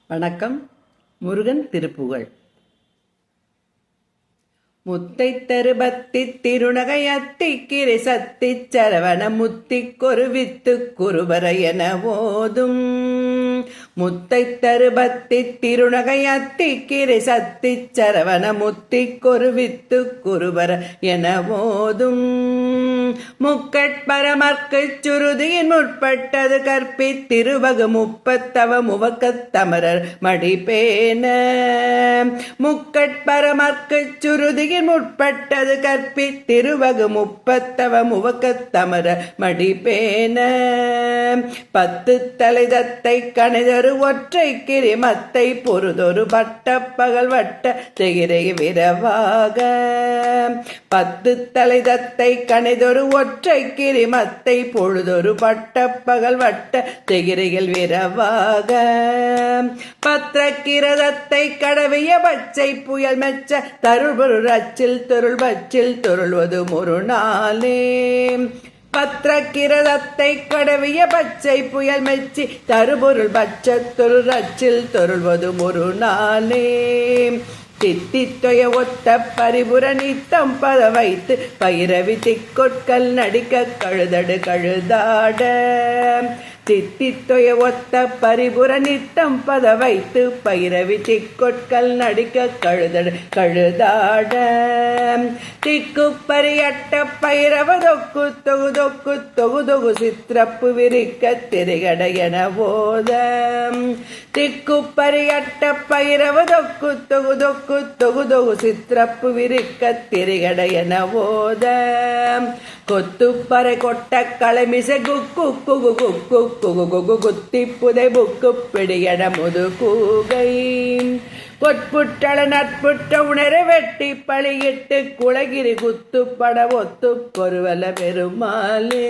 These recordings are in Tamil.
வணக்கம். முருகன் திருப்புகழ். முத்தை தருபத்தி திருநகையத்தி கிரி சத்தி சரவண முத்தி கொருவித்து குருவர என ஓதும். முத்தை தருபத்தி திருநகையத்தி கிரி சத்தி சரவண முத்தி கொருவித்து குருவர என ஓதும். முக்கட்பரமர்க்கு சுருதியின் முற்பட்டது கற்பி திருவகு முப்பத்தவ முவக்கத் தமரர் மடிபேன. முக்கட்பரமர்க்கு சுருதியின் முற்பட்டது கற்பி திருவகு முப்பத்தவ முவக்கத் தமரர் மடிபேன. பத்து தலைதத்தை கணிதொரு ஒற்றை கிரிமத்தை பொருதொரு பட்ட பகல் வட்ட திகிரை விரவாக. பத்து தலைதத்தை கணிதொரு ஒற்றை கிரிமத்தை பொழுதொரு பட்ட பகல் வட்ட திகிரையில் விரவாக. பத்திர கிரதத்தை கடவிய பச்சை புயல் மெச்ச தருள்பொருள் அச்சில் தொருள் பச்சில் தொருள்வது ஒரு நாளே. பத்திர கிரதத்தை கடவிய பச்சை புயல் மெச்சி தருபொருள் பச்ச தொருள் அச்சில் தொருள்வது ஒரு நாளே. தித்தித்தொய ஒத்த பரிபுர நித்தம் பத வைத்து பைரவி திக்கொட்கல் நடிக்க கழுதடு கழுதாட. தித்தித்தொய ஒத்த பரிபுர நித்தம் பத வைத்து பைரவி திக்கொட்கல் நடிக்க கழுதடு கழுதாட. திக்கு பரியட்ட பைரவ தொக்கு தொகு தொக்கு தொகு தொகு சித்திரப்பு விரிக்க திரிகட என போத. திக்கு பரியட்ட பைரவ தொக்கு தொகு தொக்கு தொகு தொகு சித்திரப்பு விரிக்க திரிகட என போத. கொத்து பறை கொட்ட களமிசை குக்கு குகு குக்கு குகு குகு குத்தி புதை புக்கு பிடியட முது கூகை. கொட்புட்டள நட்புட்ட உணர வெட்டி பழியிட்டு குளகிரி குத்து பட ஒத்து பொருவல பெருமாளே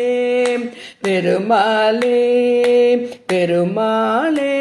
பெருமாளே பெருமாளே.